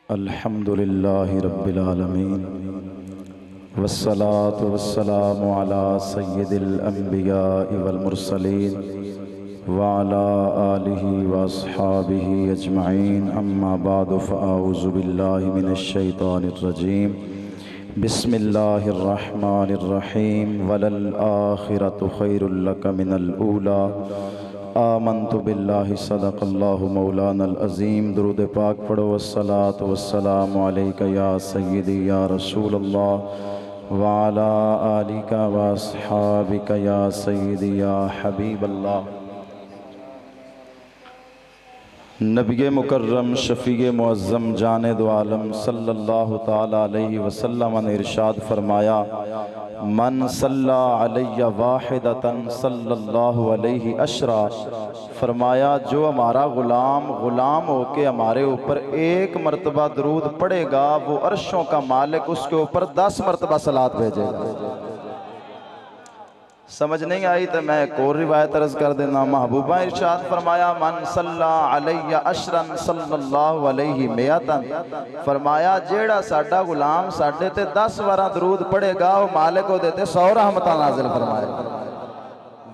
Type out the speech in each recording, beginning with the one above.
الحمد للہ رب العالمین والصلاة والسلام علی سید الانبیاء والمرسلین وعلی آلہ واصحابہ اجمعین اما بعد فاعوذ باللہ من الشیطان الرجیم بسم اللہ الرحمن الرحیم وللآخرۃ خیر لک من الاولی آمنت باللہ صدق اللہ مولانا العظیم۔ درود پاک پڑھو۔ والصلاة والسلام علیک یا سیدی یا رسول اللہ وعلی آلک واصحابک یا سیدی یا حبیب اللہ۔ نبی مکرم شفیع معظم جان دو عالم صلی اللہ تعالی علیہ وسلم نے ارشاد فرمایا، من صلی علی واحدۃ صلی اللہ علیہ عشرہ، فرمایا جو ہمارا غلام ہو کے ہمارے اوپر ایک مرتبہ درود پڑھے گا، وہ عرشوں کا مالک اس کے اوپر 10 مرتبہ صلوات بھیجے گا۔ سمجھ نہیں آئی تو میں ایک اور روایت عرض کر دینا۔ محبوبہ ارشاد فرمایا، من صلی علی عشرا صلی اللہ علیہ مئتا، فرمایا جیڑا ساڈا غلام ساڈے تے 10 وارا درود پڑھے گا، وہ مالک کو دیتے 100 رحمتہ نازل فرمائے۔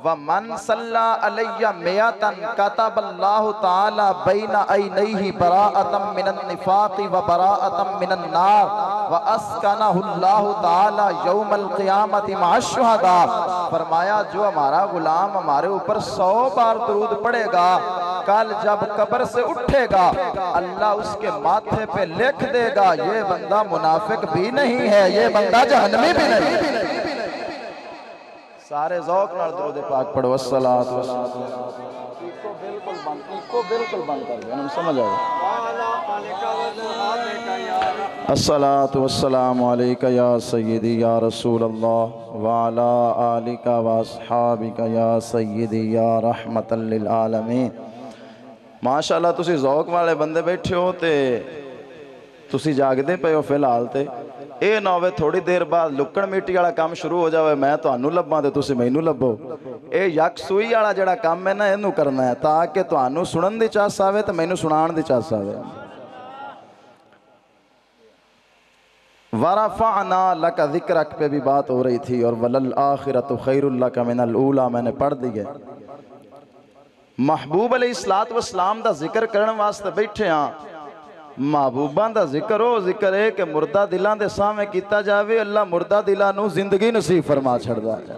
وَمَنْ صَلَّى عَلَيَّ مِئَةً كَتَبَ اللَّهُ تَعَالَى بَيْنَ عَيْنَيْهِ بَرَاءَةً مِنَ النِّفَاقِ وَبَرَاءَةً مِنَ النَّارِ وَأَسْكَنَهُ اللَّهُ تَعَالَى يَوْمَ الْقِيَامَةِ مَعَ الشُّهَدَاءِ، فرمایا جو ہمارا غلام ہمارے اوپر 100 بار درود پڑھے گا، کل جب قبر سے اٹھے گا اللہ اس کے ماتھے پہ لکھ دے گا، یہ بندہ منافق بھی نہیں ہے، یہ بندہ جہنمی بھی نہیں ہے۔ سارے ذوق نال درود پاک پڑھو۔ الصلاۃ والسلام بالکل بند کر دو، سمجھ آئے۔ الصلاۃ والسلام علیک یا سیدی یا رسول اللہ وعلی آلک واصحابک یا سیدی یا رحمت للعالمین۔ ماشاءاللہ تسی ذوق والے بندے بیٹھے ہو تے تسی جاگدے پے ہو فی الحال تے اے نہ ہوئے تھوڑی دیر بعد لکڑ میٹی والا کام شروع ہو جاوے، میں تانوں لباں تے تسی مینوں لبو۔ اے یک سوئی والا جڑا کام ہے نا اینوں کرنا ہے تاکہ تانوں سنن دی چاس آوے تے مینوں سنان دی چاس آوے۔ وَرَفَعْنَا لَكَ ذِكْرَكَ پہ بھی بات ہو رہی تھی، اور وَلَلْآخِرَةُ خَيْرٌ لَكَ مِنَ الْأُولَى میں نے پڑھ دیئے۔ محبوب علیہ السلام دا ذکر کرن واسطے بیٹھے ہاں۔ محبوبان دا ذکر ہو ذکر ہے کہ مردہ دلان دے سامنے کیتا جاوے، اللہ مردہ دلانوں زندگی نصیب فرما چھڑ دا ہے۔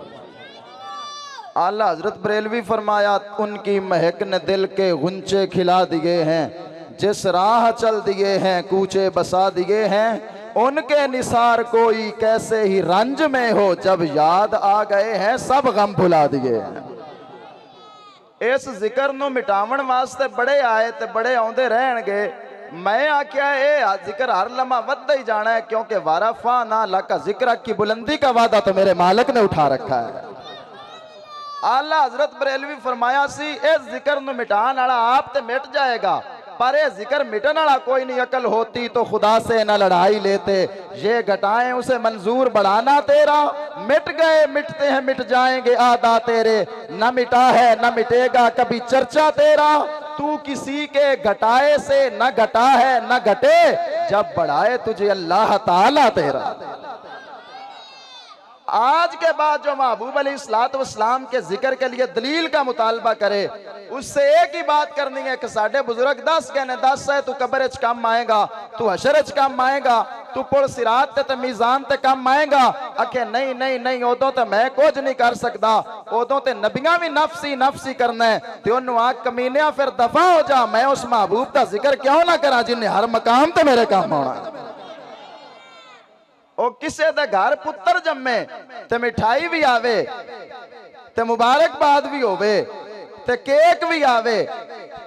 اعلیٰ حضرت بریلوی فرمایا، ان کی مہک نے دل کے غنچے کھلا دیے ہیں، جس راہ چل دیے ہیں کوچے بسا دیے ہیں، ان کے نثار کوئی کیسے ہی رنج میں ہو، جب یاد آ گئے ہیں سب غم بھلا دیے ہیں۔ اس ذکر نو مٹاون واسطے بڑے آئے تے بڑے آندے رہن گے۔ میں آکیا اے ذکر ہر لمحہ ودہ ہی جانا ہے، کیونکہ وَرَفَعْنَا لَكَ ذِكْرَكَ کی بلندی کا وعدہ تو میرے مالک نے اٹھا رکھا ہے۔ اعلیٰ حضرت بریلوی فرمایا سی، اے ذکر نو مٹان والا آپ تے مٹ جائے گا، پر اے ذکر مٹن والا کوئی نہیں، عقل ہوتی تو خدا سے نہ لڑائی لیتے، یہ گھٹائیں اسے منظور بڑھانا تیرا، مٹ گئے مٹتے ہیں مٹ جائیں گے آدھا تیرے، نہ مٹا ہے نہ مٹے گا کبھی چرچا تیرا، تو کسی کے گھٹائے سے نہ گھٹا ہے نہ گھٹے، جب بڑھائے تجھے اللہ تعالیٰ تیرا۔ آج کے بعد جو محبوب علیہ السلام کے ذکر کے لیے دلیل کا مطالبہ کرے، اس سے ایک ہی بات کرنی ہے کہ ساڑھے بزرگ 10 کہنے 10 ہے، تو قبر اچ کم آئے گا، تو حشر اچ کم آئے گا، تو پڑ صراط تے میزان تے کم آئے گا۔ اکھے نہیں اوہ تے میں کچھ نہیں کر سکتا، اوہ تے نبیاں بھی نفسی کرنا ہے، تے انہوں آگ کمینیاں پھر دفع ہو جا، میں اس محبوب دا ذکر کیوں نہ کرا جنہیں ہر مقام تے میرے کام ہونا ہے۔ او کسے دے گھر پتر جمے تے مٹھائی بھی آوے تے مبارک باد بھی ہووے تے کیک بھی آوے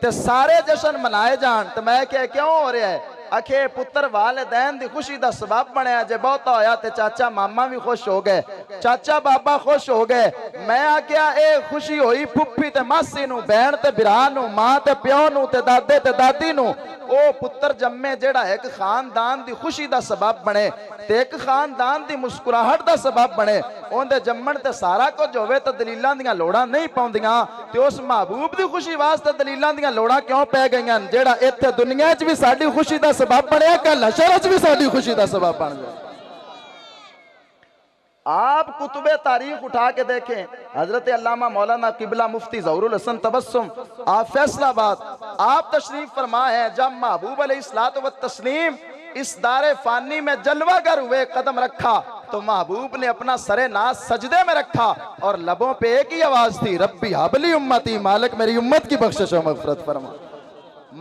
تے سارے جشن منائے جان، تے میں کیوں ہو رہے ہیں؟ اکھے پتر والدین دی خوشی دا سبب بنے، جے بہتا ہویا تے چاچا ماما بھی خوش ہو گئے، چاچا بابا خوش ہو گئے. میں آکیا اے خوشی ہوئی پھپھی تے ماسی نو, بہن تے برا نو, ماں تے پیو نو تے دادے تے دادی نو. او پتر جمے جیڑا ایک خاندان دی خوشی دا سبب بنے تے ایک خاندان دی مسکراہٹ دا سبب بنے. اون دے جمن تے سارا کچھ ہوئے تے دلیلاں دیاں لوڑاں نہیں پاؤندیاں تے اس محبوب دی خوشی واسطے دلیلاں دیاں لوڑاں کیوں پے گئیاں جیڑا ایتھے دنیا وچ وی ساڈی خوشی دا سبب بنیا کل حشر وچ وی ساڈی خوشی دا سبب بن جائے. آپ کتب تاریخ اٹھا کے دیکھیں, حضرت علامہ مولانا قبلہ مفتی ظہور الحسن تبسم آپ فیصل آباد آپ تشریف فرما ہے. جب محبوب علیہ الصلوۃ والتسلیم اس دار فانی میں جلوہ گر ہوئے قدم رکھا تو محبوب نے اپنا سر ناز سجدے میں رکھا اور لبوں پہ ایک ہی آواز تھی, ربی حبلی امتی, مالک میری امت کی بخشش و مغفرت فرما.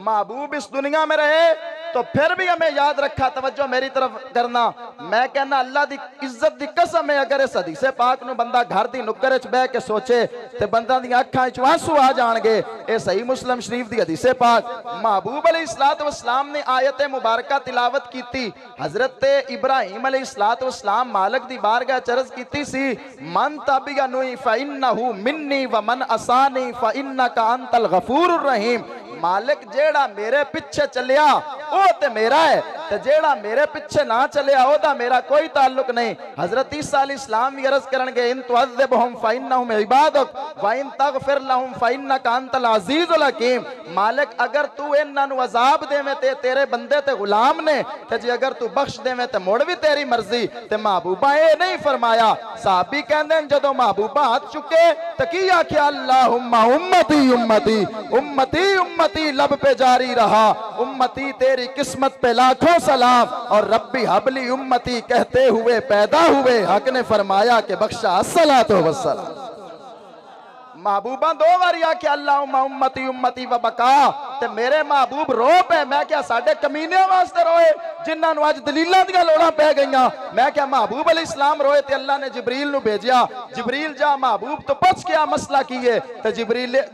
محبوب اس دنیا میں رہے تو پھر بھی ہمیں یاد رکھا, توجہ میری طرف کرنا, میں کہنا اللہ دی عزت دی قسم ہے اگر اس حدیث پاک نو بندہ گھر دی نکر وچ بیٹھ کے سوچے تے بندہ دی اکھاں وچ آنسو آ جان گے. اے صحیح مسلم شریف دی حدیث پاک, محبوب علیہ الصلوۃ والسلام نے آیت مبارکہ تلاوت کیتی. حضرت ابراہیم علیہ الصلوۃ والسلام مالک دی بارگاہ چرز کیتی سی, من تبعنی فانہ منی ومن عصانی فانک انت الغفور الرحیم. مالک جیڑا میرے پیچھے چلیا او تے میرا ہے تے جیڑا میرے پیچھے نہ چلیا او دا میرا کوئی تعلق نہیں. حضرت عیسیٰ علیہ السلام بھی عرض کرنگے ان تعذبہم فإنہم عبادک وإن تغفر لہم فإنک انت العزیز الحکیم. مالک اگر تو انہاں نو عذاب دے میں تے تیرے بندے تے غلام نے تے جی اگر تو بخش دے میں تے موڑ بھی تیری مرضی. تے محبوبہ اے نہیں فرمایا, صحابی کہندے جدو محبوبہ ہاتھ چکے تے کی آکھیا اللہم امتی امتی امتی امتی لب پہ جاری رہا, امتی تیری قسمت پہ لاکھوں سلام, اور ربی حبلی امتی کہتے ہوئے پیدا ہوئے. حق نے فرمایا کہ بخشا الصلاۃ والسلام. محبوبہ دو بار آکھیا اللہم امتی امتی و بقا, تے میرے محبوب رو پہ. میں کیا ساڑھے کمینے واسطے روئے جنہاں نو آج دلیلہ دیا لوڑا پہ گئیاں. میں کیا محبوب علیہ السلام روئے تے اللہ نے جبریل نو بھیجیا, جبریل جا محبوب تو پچ کیا مسئلہ کیے تے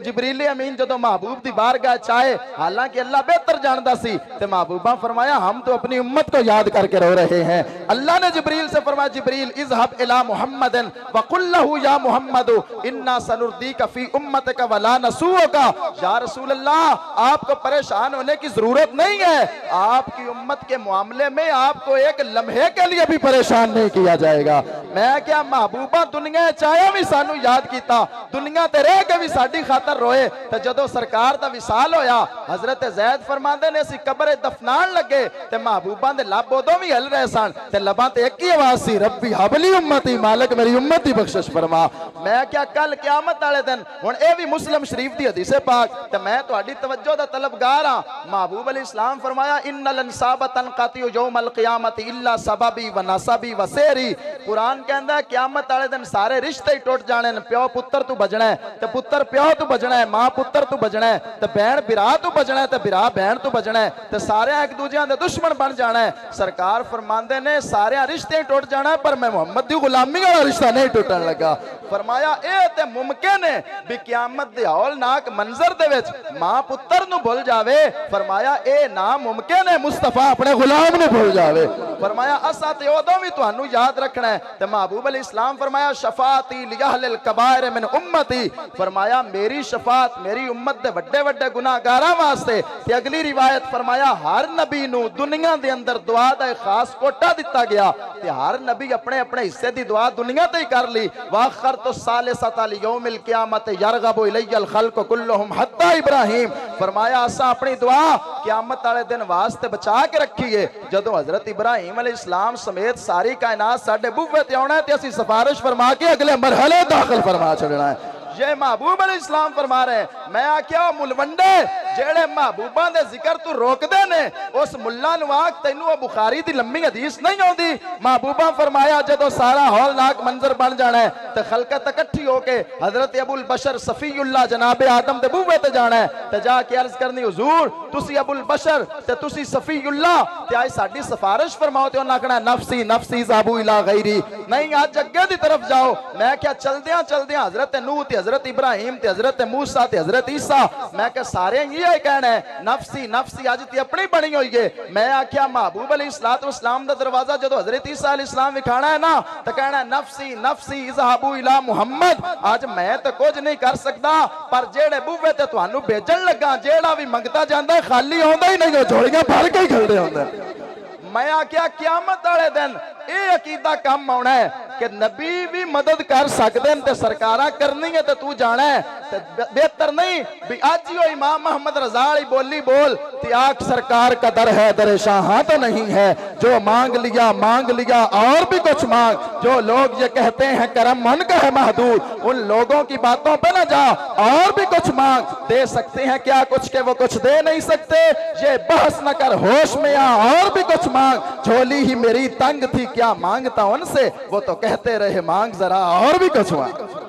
جبریل امین جدو محبوب دی بارگاہ چاہے حالانکہ اللہ بہتر جاندہ سی تے محبوبہ فرمایا ہم تو اپنی امت کو یاد کر کے رو رہے ہیں. اللہ نے جبریل سے فرمایا جبریل اذهب الى محمد وقل له یا محمد انا سنردیک فی امتک ولا نسوک. یا رسول اللہ آپ کو پریشان ہونے کی ضرورت نہیں ہے, آپ کی امت کے معاملے میں آپ کو ایک لمحے کے لیے بھی پریشان نہیں کیا جائے گا. میں کیا محبوبہ دنیا چاہے بھی سانو یاد کیتا, دنیا تے رہ کے بھی ساڈی خاطر روئے. تے جدو سرکار دا وصال ہویا حضرت زید فرماندے نے اسی قبر دفنان لگے تے محبوبہ دے لب ادوں بھی ہل رہے سن تے لباں تے ایک ہی آواز سی, ربی حبلی امتی, مالک میری امت دی بخشش فرما. میں کیا کل قیامت والے دن ہن اے بھی مسلم شریف دی حدیث پاک تے میں تہاڈی توجہ دا طلبگار ہاں. محبوب علیہ السلام فرمایا ان الانساب تنقطع یوم القیامت الا سببی و نسبی و سیری. قرآن کہندا ہے قیامت والے دن سارے رشتے ہی ٹوٹ جانے, پیو پتر تو بجنا ہے تے پتر پیو تو بجنا ہے, ماں پتر تو بجنا ہے تے بہن برا تو بجنا ہے تے برا بہن تو بجنا ہے تے سارے ایک دوجیاں دے دشمن بن جانا ہے. سرکار فرماندے نے سارے رشتے ہی ٹوٹ جانا ہے پر میں محمد دی غلامی والا رشتہ نہیں ٹوٹن لگا. فرمایا اے تے ممکن ہے بھی قیامت دے ہولناک منظر دے وچ ماں پتر نو بھول جاوے. فرمایا اے ناممکن ہے مصطفیٰ اپنے غلام نو بھول جاوے. فرمایا اسا تے اودوں وی تانوں یاد رکھنا ہے. تے محبوب علیہ السلام فرمایا شفاعتی لأہل الکبائر من امتی. فرمایا میری شفاعت میری امت دے وڈے وڈے گناہگاراں واسطے. تے اگلی روایت فرمایا ہر نبی نو دنیا دے اندر دعا دا ایک خاص کوٹا دتا گیا تے ہر نبی اپنے اپنے حصے دی دعا دنیا تے ہی کر لی. واخرت الثالثۃ لیوم القیامت یرغب الی الخلق کلہم حتی ابراہیم. فرمایا اساں اپنی دعا قیامت والے دن واسطے بچا کے رکھیے. جدو حضرت ابراہیم علیہ السلام سمیت ساری کائنات ساڈے بوے تے آنا ہے تے اسی سفارش فرما کے اگلے مرحلے داخل فرما چھڑنا ہے. یہ محبوب علیہ السلام فرما رہے ہیں. میں آکیا ملوندے جیڑے محبوباں دے ذکر تو روک دے نے اس ملہ نواک تینوں وہ بخاری دی لمبی حدیث نہیں ہوندی. محبوبہ فرمایا جدو سارا ہولناک منظر بن جانا ہے تے خلقت اکٹھی ہو کے حضرت ابو البشر صفی اللہ جناب آدم دے بوے تے جانا ہے تے جا کے عرض کرنی حضور تسی ابو البشر تے تسی صفی اللہ تے آئی ساڈی سفارش فرماؤ تے انہاں کہنا نفسی نفسی ذابو الی غیری. نہیں آج جگہ دی طرف جاؤ. میں کیا چل دیاں حضرت نوح تے حضرت ابراہیم تے حضرت موسیٰ تے حضرت عیسیٰ میں کہ سارے ہی یہ کہنا ہے نفسی نفسی اج تی اپنی بنی ہوئی ہے میں آکھیا محبوب علیہ السلام دا دروازہ جدو حضرت عیسیٰ علیہ السلام وکھانا ہے نا تو کہنا ہے نفسی نفسی اذهبوا الی محمد آج میں تو کچھ نہیں کر سکتا پر جیڑے بوے تے تانوں بھیجن لگا جیڑا بھی منگتا جاندا ہے خالی ہوندا ہی نہیں جھوڑیاں بھر کے ہی کھلدے ہوندے میں آکھیا قیامت والے دن اے عقیدہ کم ہونا ہے کہ نبی بھی مدد کر سکتے ہیں تے سرکارہ کرنی ہے تے تو جانا ہے تے بہتر نہیں بھی آج ہی امام محمد رضا علی بولی بول تی آنکھ سرکار کا در ہے در شاہاں تو نہیں ہے جو مانگ لیا اور بھی کچھ مانگ جو لوگ یہ کہتے ہیں کرم ان کا ہے محدود ان لوگوں کی باتوں پہ نہ جا اور بھی کچھ مانگ دے سکتے ہیں کیا کچھ کہ وہ کچھ دے نہیں سکتے یہ بحث نہ کر ہوش میں آ اور بھی کچھ مانگ جھولی ہی میری تنگ تھی کیا مانگتا ان سے وہ تو کہتے رہے مانگ ذرا اور بھی کچھ مانگ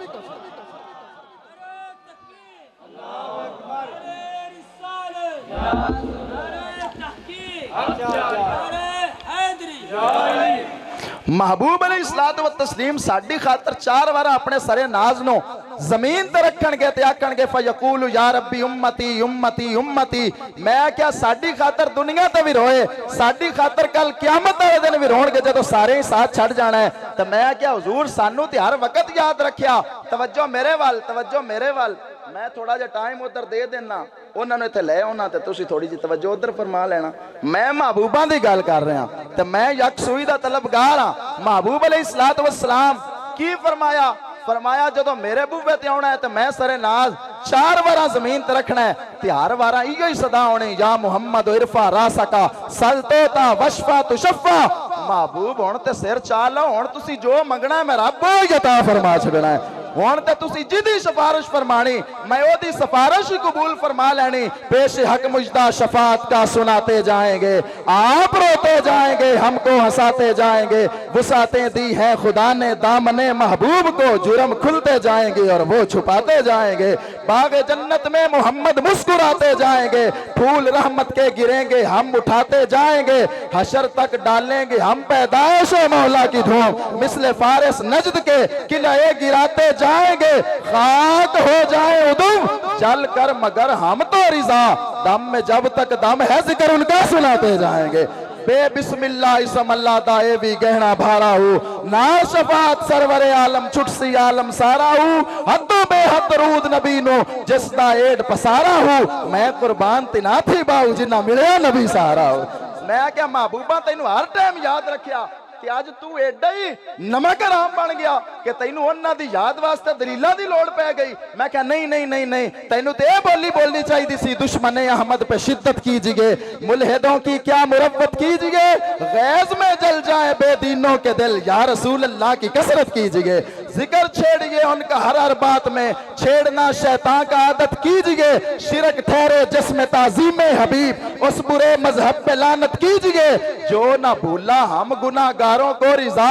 محبوب علیہ السلام ساڈی خاطر 4 وارا اپنے سرے ناز نو زمین تے رکھن گے تے آکھن گے فیقول یا ربی امتی امتی امتی میں کیا ساڈی خاطر دنیا تے بھی روئے ساڈی خاطر کل قیامت والے دن بھی رون گے جدوں سارے ہی ساتھ چھڑ جانا ہے تے میں کیا حضور سانو تے ہر وقت یاد رکھیا توجہ میرے وال میں تھوڑا جا ٹائم ادھر دے دینا انہوں نے تے لے ہونا تے تسی تھوڑی جی توجہ ادھر فرما لینا میں محبوباں دی گل کر رہا تے میں یکسوئی دا طلبگار ہاں محبوب علیہ السلام کی فرمایا جدو میرے بوے تے آنا ہے تے میں سرے ناز 4 وارا زمین تے رکھنا ہے تے ہر وارا ایو ہی صدا ہونے یا محمد ارفع راسکا سلطوتا وشفا تشفا محبوب ہون تے سر چالو ہون تسی جو منگنا ہے میں رب عطا فرما چھڑنا ہے ہون تے تسی جدی سفارش فرمانی میں او دی سفارش ہی قبول فرما لینی پیش حق مجدہ شفاعت کا سناتے جائیں گے آپ روتے جائیں گے ہم کو ہنساتے جائیں گے وسعتیں دی ہیں خدا نے دامن محبوب کو جرم کھلتے جائیں گے اور وہ چھپاتے جائیں گے باغ جنت میں محمد مسکراتے جائیں گے پھول رحمت کے گریں گے ہم اٹھاتے جائیں گے حشر تک ڈالیں گے ہم پیدائش مولا کی دھوم مثل فارس نجد کے قلعے گراتے جائیں گے خاک ہو جائیں ادم جل کر مگر ہم تو رضا دم میں جب تک دم ہے ذکر ان کا سناتے جائیں گے بے بسم اللہ اسم اللہ دائے بھی گہنا بھارا ہو نا شفاعت سرور عالم چھٹ سی عالم سارا ہو حد و بے حد رود نبی نو جس دا ایڈ پسارا ہو میں قربان تینا تھی باؤ جنہ ملے نبی سارا ہو میں کیا محبوبہ تینو ہر ٹائم یاد رکھیا کہ آج تو ایڈا ہی نمک حرام بن گیا کہ تینو انہاں دی یاد واسطے دلیلاں دی لوڑ پہ گئی میں کہا نہیں تینو تے بولنی چاہی دی سی دشمن احمد پہ شدت کیجئے ملحدوں کی کیا مروت کیجئے غیظ میں جل جائے بے دینوں کے دل یا رسول اللہ کی کثرت کیجئے ذکر چھیڑیے ان کا ہر بات میں چھیڑنا شیطان کا عادت کیجئے شرک ٹھہرے جسم تعظیم حبیب اس برے مذہب پہ لعنت کیجئے جو نہ بھولا ہم گناہگاروں کو رضا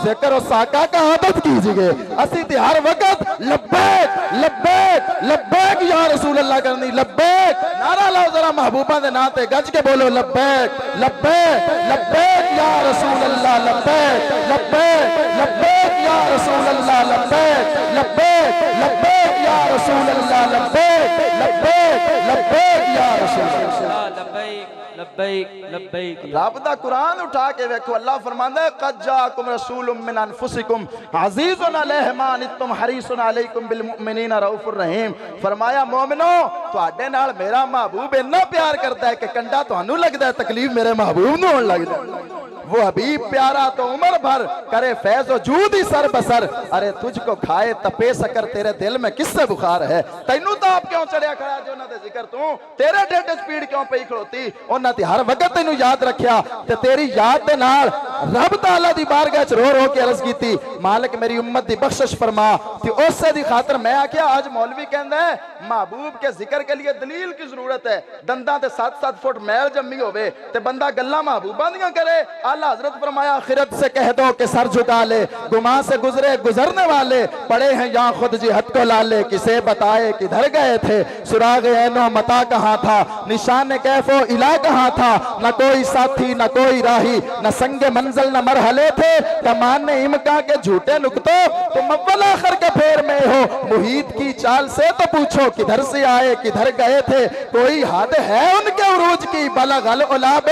ذکر و ساکہ کا عادت کیجئے اسی تھی ہر وقت لبیک لبیک لبیک یا رسول اللہ کرنی لبیک نعرہ لاؤ ذرا محبوبہ دے ناتے گج کے بولو لبیک لبیک لبیک یا رسول اللہ لبیک لبیک لبیک یا رسول اللہ لبیک لبیک لبیک یا رسول اللہ لبیک لبیک لبیک یا رسول اللہ لبیک لبیک لبیک رب دا قرآن اٹھا کے ویکھو اللہ فرماندا ہے قد جاءکم رسول من انفسکم عزیز علیہ ما عنتم حریص علیکم بالمؤمنین رؤوف الرحیم فرمایا مومنو تواڈے نال میرا محبوب اتنا پیار کرتا ہے کہ کنڈا تانوں لگدا ہے تکلیف میرے محبوب نوں ہون لگدا ہے وہ حبیب پیارا تو عمر بھر کرے فیض و جود ہی سر بسر ارے تجھ کو کھائے تپے سکر تیرے دل میں کس سے بخار ہے تینوں تو آپ کیوں چڑھیا کھڑا جو انہاں دے ذکر تو تیرے ڈیڈ سپیڈ کیوں پئی کھڑوتی انہاں تے ہر وقت تینوں یاد رکھیا تے تیری یاد دے نال رب تعالی دی بارگاہ وچ رو رو کے عرض کیتی مالک میری امت دی بخشش فرما تے اس دی خاطر میں آکھیا آج مولوی کہندا ہے محبوب کے ذکر کے لیے دلیل کی ضرورت ہے دنداں تے 7-7 فٹ میل جمی ہوے تے بندہ گلاں محبوباں دیاں کرے اللہ حضرت فرمایا آخرت سے کہہ دو کہ سر جھکا لے گماں سے گزرے گزرنے والے پڑے ہیں یہاں خود جہت کو لالے کسے بتائے کدھر گئے تھے سراغ عین و متا کہاں تھا نشان کیف و الہ کہاں تھا نہ کوئی ساتھی نہ کوئی راہی نہ سنگ من انزلنا مرحلے تھے کمان نے امکان کے جھوٹے نکتوں تم اول آخر کے پھیر میں ہو محیط کی چال سے تو پوچھو کدھر سے آئے کدھر گئے تھے کوئی حد ہے ان کے عروج کی بلغ العلاب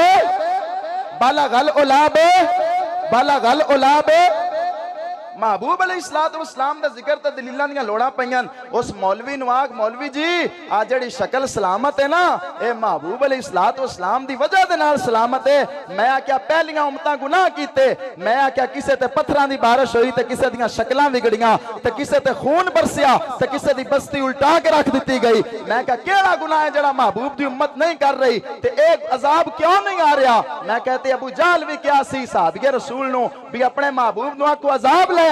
بلغ العلاب بلغ العلاب محبوب علیہ السلام دا ذکر تے دلیلاں دیاں لوڑاں پیاں اس مولوی نواق مولوی جی آ جڑی شکل سلامت ہے نا اے محبوب علیہ السلام دی وجہ دے نال سلامت ہے میں کیا پہلیاں امتاں گناہ کیتے میں کیا کسے تے پتھراں دی بارش ہوئی تے کسے دیاں شکلاں بگڑیاں تے کسے تے خون برسیا تے کسے دی بستی الٹا کے رکھ دتی گئی میں کیا کیڑا گناہ ہے جڑا محبوب دی امت نہیں کر رہی تے ایک عذاب کیوں نہیں آ رہا میں کہتے ابو جہل بھی کیا سی صحابی رسول نو بھی اپنے محبوب نو کو عذاب لے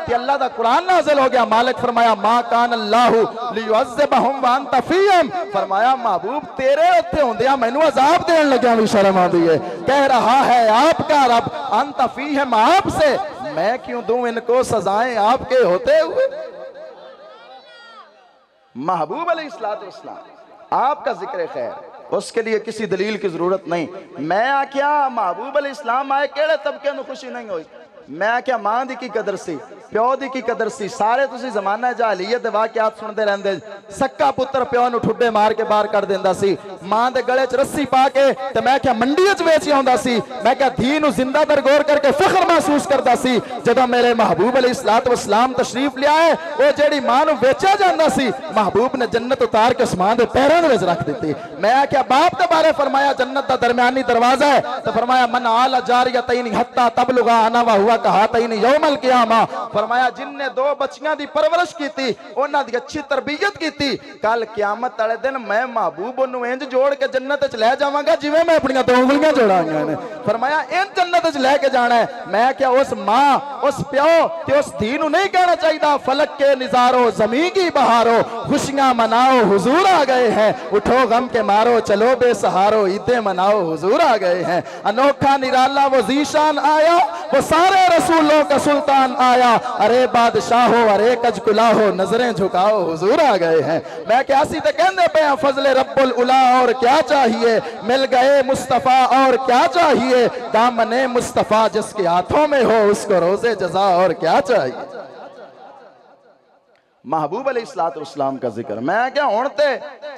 کہ اللہ دا قرآن نازل ہو گیا مالک فرمایا ما کان اللہ لیعذبہم وانت فیہم فرمایا محبوب تیرے اتھے ہوندیا میں نو عذاب دین لگیا بھی شرم آدھی ہے کہہ رہا ہے آپ کا رب انت فیہم آپ سے میں کیوں دوں ان کو سزائیں آپ کے ہوتے ہوئے محبوب علیہ السلام آپ کا ذکر خیر اس کے لیے کسی دلیل کی ضرورت نہیں میں کیا محبوب علیہ السلام آئے کیڑے طبقے نو خوشی نہیں ہوئی میں کیا ماں دی کی قدر سی پیو دی کی قدر سی سارے تسی زمانہ جاہلیت دے واقعات سن دے رہندے سکا پتر پیو نو ٹھڈے مار کے باہر کر دیندا سی ماں دے گلے چ رسی پا کے تے میں کیا منڈی وچ ویچیا ہوندا سی میں کیا دھی نو زندہ درگور کر کے فخر محسوس کردا سی جدوں میرے محبوب علیہ السلام تشریف لے آئے او جیڑی ماں نو ویچیا جاندا سی محبوب نے جنت اتار کے اسمان دے پیراں وچ رکھ دتی میں کیا باپ دے بارے فرمایا جنت دا درمیانی دروازہ ہے تے فرمایا من آل جاریتین حتی تبلغ انا وهو کہاتین یوم القیامہ فرمایا جن نے دو بچیاں دی پرورش کی تھی انہاں دی اچھی تربیت کی تھی کل قیامت والے دن میں محبوب نو انج جوڑ کے جنت وچ لے جاواں گا جویں میں اپنی دو انگلیاں جوڑاں نے فرمایا ان جنت وچ لے کے جانا ہے میں کیا اس ماں اس پیو تے اس دھی نو نہیں کہنا چاہیے فلک کے نظارو زمین کی بہارو خوشیاں مناؤ حضور آ گئے ہیں اٹھو غم کے مارو چلو بے سہارو عیدیں مناؤ حضور آ گئے ہیں انوکھا نرالا وہ ذیشان آیا وہ سارے رسولوں کا سلطان آیا ارے بادشاہ ہو ارے کج کلا ہو نظریں جھکاؤ حضور آ گئے ہیں میں کیسی تے کہندے پہ ہیں فضل رب العلا اور کیا چاہیے مل گئے مصطفیٰ اور کیا چاہیے دامن مصطفیٰ جس کے ہاتھوں میں ہو اس کو روز جزا اور کیا چاہیے محبوب علیہ السلام کا ذکر میں کیا ہونتے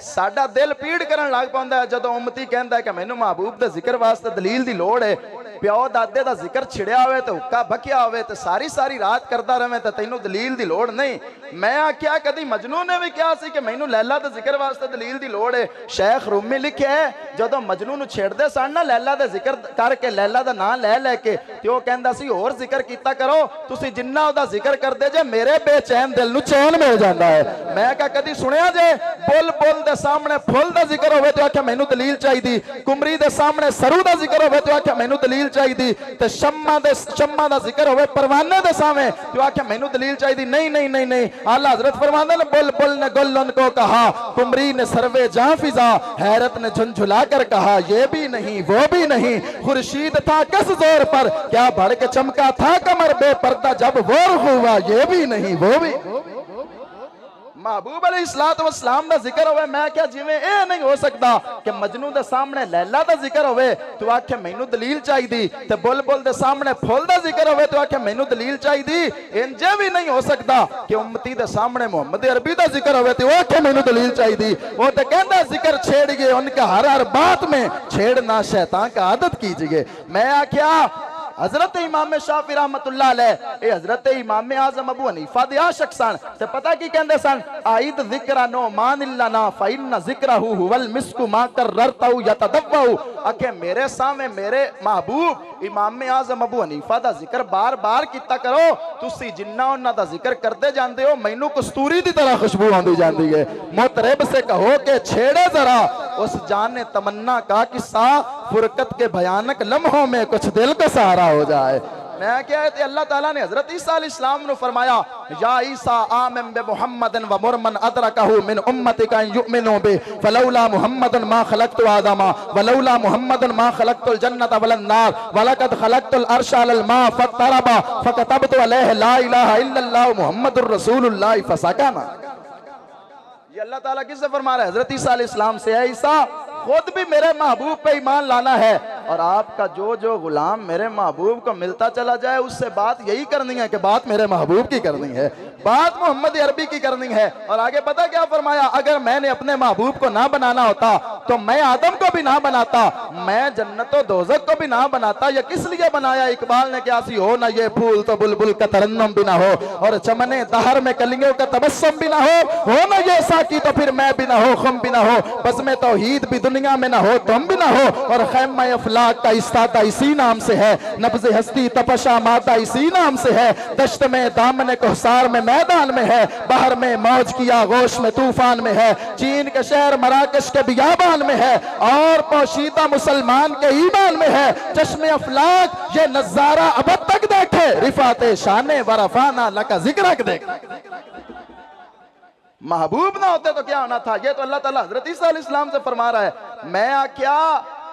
ساڑھا دل پیڑ کرن لگ پاؤں ہے جدو امتی کہندہ ہے کہ میں نے محبوب دے ذکر واسطے دلیل دی لوڑ ہے پیو دادے دا ذکر چھڑیا ہوئے تو حکا بھکیا ہوئے تو ساری رات کردہ رہے تو تینوں دلیل دی لوڑ نہیں میں کیا کدی مجنون نے بھی کیا سی کہ میں نے لیلہ دے ذکر واسطے دلیل دی لوڑ ہے شیخ رومی لکھے ہے جدو مجنون چھڑ دے ساننا لیلہ دے ذکر کر کے لیلہ دا نا لے کے تیو کہندہ سی اور ذکر کیتا کرو تسی جنہ دا ذکر کر دے جے میرے بے چین دل نو چین مل جاندہ ہے میں کہا کدی سنیا جے بول دے سامنے پھول دا ذکر ہوئے تو آکھا میں نے دلیل چاہی دی کمری دے سامنے سرو دا ذکر ہوئے تو آکھا میں نے دلیل چاہی دی تے شمع دا ذکر ہوئے پروانے دے سامنے تو آکھا میں نے دلیل چاہی دی نہیں آلہ حضرت فرمانے نے بل نے گلن کو کہا کمری نے سروے جاں فضا حیرت نے جھنجھلا کر کہا یہ بھی نہیں وہ بھی نہیں خورشید تھا کس زور پر کیا بڑھ کے چمکا تھا کمر بے پردہ جب وہ رخ ہوا یہ بھی نہیں وہ بھی محبوب علیہ السلام دا ذکر ہوئے میں کیا جیویں اے نہیں ہو سکتا کہ مجنون دے سامنے لیلہ دا ذکر ہوئے تو آکھے میں نو دلیل چاہی دی تے بل دے سامنے پھول دا ذکر ہوئے تو آکھے میں نو دلیل چاہی دی انجے بھی نہیں ہو سکتا کہ امتی دے سامنے محمد عربی دا ذکر ہوئے تو آکھے میں نو دلیل چاہی دی وہ تے کہندہ ذکر چھیڑ گئے ان کا ہر بات میں چھیڑنا شیطان کا عادت کیجئے میں آکھیا حضرت امام شافعی رحمت اللہ علیہ اے حضرت امام اعظم ابو حنیفہ دیا شخصان تے پتہ کی کہندے سن آئید ذکرہ نعمان لنا فإن ذکرہ هو المسک ما کررتہ یتدوہ اکھے میرے سامنے میرے محبوب امام اعظم ابو حنیفہ دا ذکر بار کیتا کرو تسی جنہ انہا دا ذکر کردے جاندے ہو مینو کستوری دی طرح خوشبو آندی جاندی ہے مطرب سے کہو کہ چھیڑے ذرا اس جان تمنا کا قصہ فرقت کے بھیانک لمحوں میں کچھ دل کا سہارا ہو جائے میں کیا ہے اللہ تعالیٰ نے حضرت عیسیٰ علیہ السلام نے فرمایا یا عیسیٰ آمن بے محمد و مرمن ادرکہ من امتک ان یؤمنوا بے فلولا محمد ما خلقت آدم ولولا محمد ما خلقت الجنت والنار ولقد خلقت العرش على الماء فاضطرب فكتبت عليه لا الہ الا اللہ محمد الرسول اللہ فسکنا یہ اللہ تعالیٰ کس سے فرما رہا ہے حضرت عیسیٰ علیہ السلام سے ہے عیسیٰ خود بھی میرے محبوب پہ ایمان لانا ہے، اور آپ کا جو غلام میرے محبوب کو ملتا چلا جائے اس سے بات یہی کرنی ہے کہ بات میرے محبوب کی کرنی ہے، بات محمد عربی کی کرنی ہے۔ اور آگے پتہ کیا فرمایا؟ اگر میں نے اپنے محبوب کو نہ بنانا ہوتا تو میں آدم کو بھی نہ بناتا، میں جنت و دوزخ کو بھی نہ بناتا۔ یہ کس لیے بنایا؟ اقبال نے کیا سی ہو نہ یہ پھول تو بلبل کا ترنم بھی نہ ہو، اور چمنے دہر میں کلیوں کا تبسم بھی نہ ہو نہ یہ ساکی تو پھر میں بھی نہ ہو، خم بھی نہ ہو، بزم توحید بھی دنیا میں نہ ہو، تم بھی نہ ہو، اور خیمہ افلاک کا استادہ اسی نام سے ہے، نبض ہستی تپش آمادہ اسی نام سے ہے، دشت میں دامن کوثر میں میدان میں ہے، بحر میں موج کی آغوش میں طوفان میں ہے، چین کے شہر مراکش کے بیابان میں ہے، اور پوشیدہ مسلمان کے ایمان میں ہے۔ چشم افلاک یہ نظارہ ابد تک دیکھے، رفعت شان ورفعنا لک ذکرک دیکھ۔ محبوب نہ ہوتے تو کیا ہونا تھا؟ یہ تو اللہ تعالیٰ حضرت عیسیٰ علیہ السلام سے فرما رہا ہے، میں کیا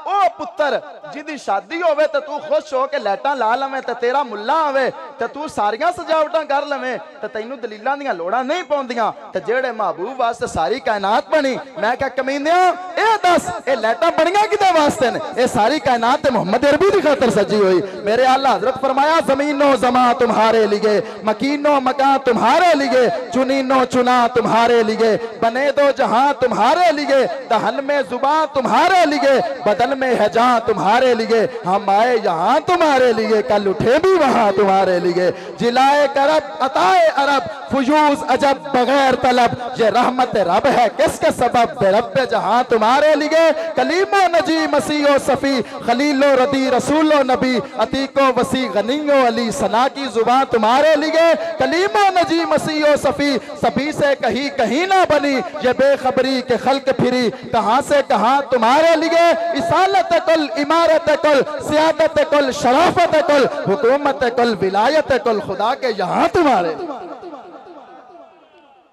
او پتر جدی شادی ہوئے تو تو خوش ہو کے لیٹاں لا لویں تے تیرا ملا ہوئے تے تو ساریاں سجاوٹاں کر لویں تے تینوں دلیلاں دیاں لوڑاں نہیں پوندیاں تے جیڑے محبوب واسطے ساری کائنات بنی۔ میں کہا کمینیاں اے دس اے لیٹاں بنیاں کدے واسطے نے؟ اے ساری کائنات تے محمد عربی دی خاطر سجی ہوئی۔ میرے اعلیٰ حضرت فرمایا زمین و زمان تمہارے لیے، مکین و مکان تمہارے لیے، چنین و چنا تمہارے لیے، بنے دو جہاں تمہارے لیے، دہن میں زبان تمہارے لیے، بدن میں ہے جہاں تمہارے لیے، ہم آئے یہاں تمہارے لیے، کل اٹھے بھی وہاں تمہارے لیے، جلائے کرب عطائے عرب فیوز عجب بغیر طلب، یہ رحمت رب ہے کس کے سبب، بے رب جہاں تمہارے لیے، کلیم و نجی مسیح و صفی، خلیل و ردی رسول و نبی، عتیق و وسیع غنی و علی، ثنا کی زبان تمہارے لیے، کلیم و نجی مسیح و صفی، سبھی سے کہیں نہ بنی، یہ بے خبری کے خلق پھری، کہاں سے کہاں تمہارے لیے، اصالت کل، امارت کل، سیادت کل، شرافت کل، حکومت کل، ولایت کل، خدا کے یہاں تمہارے۔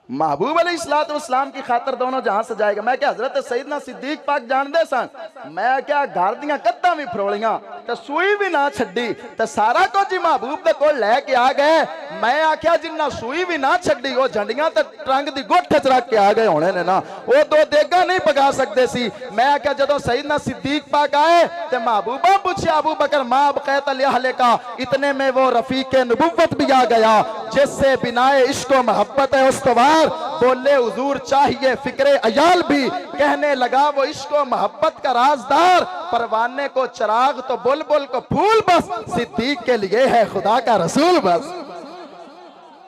محبوب علیہ السلام کی خاطر دونوں جہاں سے جائے گا۔ میں کیا حضرت سیدنا صدیق پاک جان دے سن، میں کیا گھر دیاں کتاں بھی پھروڑیاں تے سوئی بھی نہ چھڈی تے سارا کچھ جی محبوب دے کول لے کے آ گئے۔ میں آکھیا جنہ سوئی بھی نہ چھڈی وہ جھنڈیاں تے ٹرنگ دی گٹھ وچ رکھ کے آ گئے ہونے نے نا، وہ دو دیگا نہیں پکا سکتے سی۔ میں آکھیا جدوں سیدنا صدیق پاک آئے تے محبوبہ پوچھیا ابو بکر ما بقیت لأہلہ کا، اتنے میں وہ رفیق نبوت بھی آ گیا جس سے بنائے عشق و محبت ہے استوار، بولے حضور چاہیے فکر عیال بھی، کہنے لگا وہ عشق و محبت کا رازدار، پروانے کو چراغ تو بلبل کو پھول بس، صدیق کے لیے ہے خدا کا رسول بس۔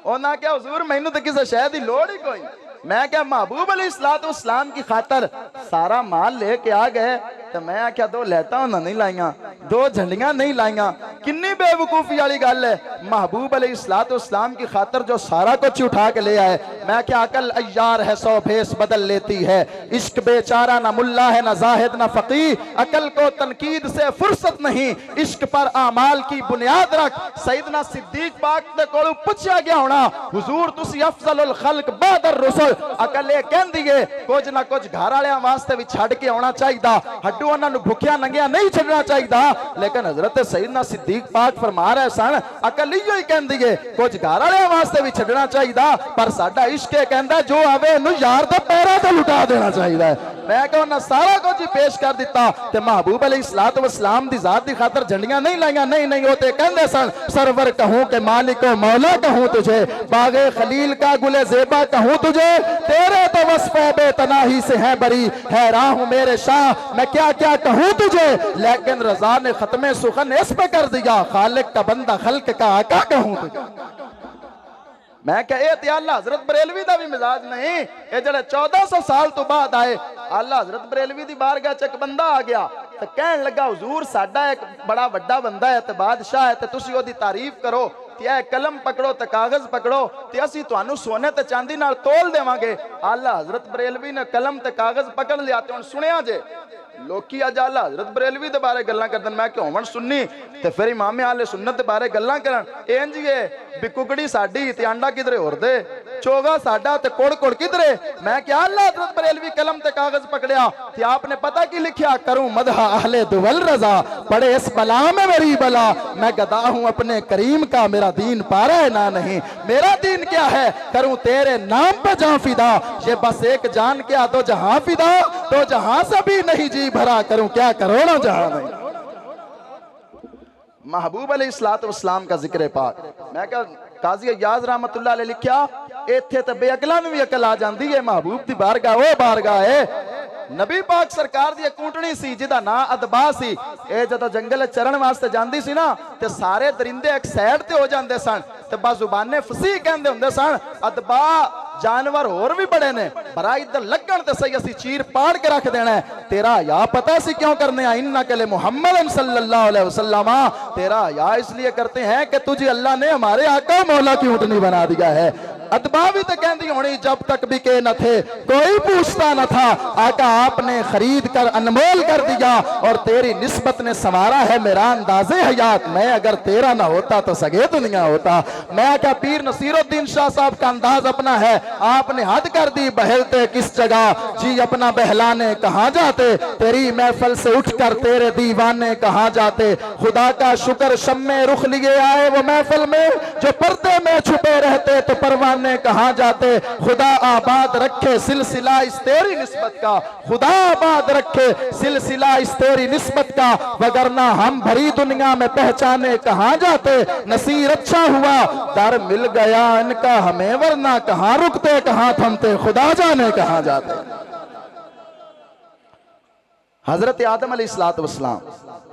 اونا کیا حضور میں نے تو کسی شاید ہی لوڑ ہی کوئی، میں کیا محبوب علیہ السلام کی خاطر سارا مال لے کے آ گئے تو میں کیا دو لیٹا ہونا نہیں لائیاں، دو جھنڈیاں نہیں لائیاں، کنی بے وقوفی والی گل ہے۔ محبوب علیہ السلام کی خاطر جو سارا کچھ اٹھا کے لے آئے، میں کیا عقل ایار ہے سو بھیس بدل لیتی ہے، عشق بیچارہ نہ ملا ہے نہ زاہد نہ فقیہ، عقل کو تنقید سے فرصت نہیں، عشق پر اعمال کی بنیاد رکھ۔ سیدنا صدیق پاک دے کولوں پوچھا گیا ہونا حضور تسی افضل الخلق بعد الرسل، عقل یہ کہن دیئے کچھ نہ کچھ گھر والیاں واسطے بھی چھڑ کے ہونا چاہیے، ہڈو انہاں نوں بھکھیاں ننگیاں نہیں چھڑنا چاہیے، لیکن حضرت سیدنا صدیق پاک فرما رہے سن عقل ہی کہن دیئے کچھ گھر والیاں واسطے بھی چھڑنا چاہیے، پر ساڈا عشق کہندا جو آوے انہوں یار دے پیراں تے لٹا دینا چاہیے۔ میں کہ انہاں سارا کچھ پیش کر دیتا تے محبوب علیہ السلام دی ذات دی خاطر جھنڈیاں نہیں لائیاں، نہیں ہوتے کہندے سن سرور کہوں کہ مالک و مولا کہوں تجھے، باغ خلیل کا گل زیبا کہوں تجھے، تیرے تو وصف بے تناہی سے ہے بری، حیران ہوں میرے شاہ میں کیا کیا کہوں تجھے، لیکن رضا نے ختم سخن اس پہ کر دیا، خالق کا بندہ خلق کا آقا کہوں تجھے۔ میں کہ اے تے اللہ حضرت بریلوی دا بھی مزاج نہیں، اے جڑے 1400 سال تو بعد آئے، اللہ حضرت بریلوی دی بارگاہ چ ایک بندہ آ گیا تے کہن لگا حضور ساڈا ایک بڑا بڑا بندہ ہے تے بادشاہ ہے تے تسی او دی تعریف کرو تے اے قلم پکڑو تے کاغذ پکڑو تے اسی تانوں سونے تے چاندی نال تول دیواں گے۔ اللہ حضرت بریلوی نے قلم تے کاغذ پکڑ لیا تے ہن سنیا جے لوکی اج اللہ حضرت بریلوی دے بارے گلاں کردن، میں کہ ہون سننی تے پھر امام اہل سنت دے بارے گلاں کرن، انج یہ بھی ککڑی ساڈی تے انڈا کدھرے ہور دے، چوگا ساڈا تے کوڑ کوڑ کدھرے۔ میں کہ اللہ حضرت بریلوی قلم تے کاغذ پکڑیا تے آپ نے پتہ کی لکھیا، کروں مدح اہل دول رضا، پڑے اس بلا میں میری بلا، میں گدا ہوں اپنے کریم کا، میرا دین پارا ہے نہ نہیں، میرا دین کیا ہے، کروں تیرے نام پہ جان فدا، یہ بس ایک جان کیا دو جہاں فدا، تو جہاں سے بھی نہیں جی بھرا کروں کیا کروڑوں جہاں نہیں. محبوب علیہ السلام کا ذکر پاک. میں کہا قاضی ایاز رحمت اللہ علیہ لکھیا ایتھے تے بے اقلاں نوں وی عقل آ جاندی ہے. محبوب دی بارگاہ او بارگاہ ہے. نبی پاک سرکار دی کونٹنی سی جدا نا ادبا سی. اے جدوں جنگل چرن واسطے جاندی سی نا تے سارے درندے ایک سائیڈ تے ہو جاندے سن تے با زبانے فصیح کہندے ہوندے سن. ادبا جانور اور بھی بڑے نے برا ادھر لگن تے صحیح اسی چیر پاڑ کے رکھ دینا ہے. تیرا یا پتہ سی کیوں کرنے ہیں انک لمحمد صلی اللہ علیہ وسلم. تیرا یا اس لیے کرتے ہیں کہ تجھے اللہ نے ہمارے آقا مولا کی اونٹنی بنا دیا ہے. ادبا بھی تو کہندی ہونی جب تک بکے نہ تھے کوئی پوچھتا نہ تھا. آقا آپ نے خرید کر انمول کر دیا اور تیری نسبت نے سنوارا ہے میرا انداز حیات. میں اگر تیرا نہ ہوتا تو سگے دنیا ہوتا. میں کیا پیر نصیر الدین شاہ صاحب کا انداز اپنا ہے. آپ نے حد کر دی بہلتے کس جگہ جی اپنا بہلانے کہاں جاتے. تیری محفل سے اٹھ کر تیرے دیوانے کہاں جاتے. خدا کا شکر شمع رخ لیے آئے وہ محفل میں جو پردے میں چھپے رہتے تو پروانے کہاں جاتے. خدا آباد رکھے سلسلہ اس تیری نسبت کا. خدا آباد رکھے سلسلہ اس تیری نسبت کا. وگرنہ ہم بھری دنیا میں پہچانے کہاں جاتے. نصیر اچھا ہوا در مل گیا ان کا ہمیں ورنہ کہاں رکتے کہاں تھمتے خدا جانے کہاں جاتے. حضرت آدم علیہ السلام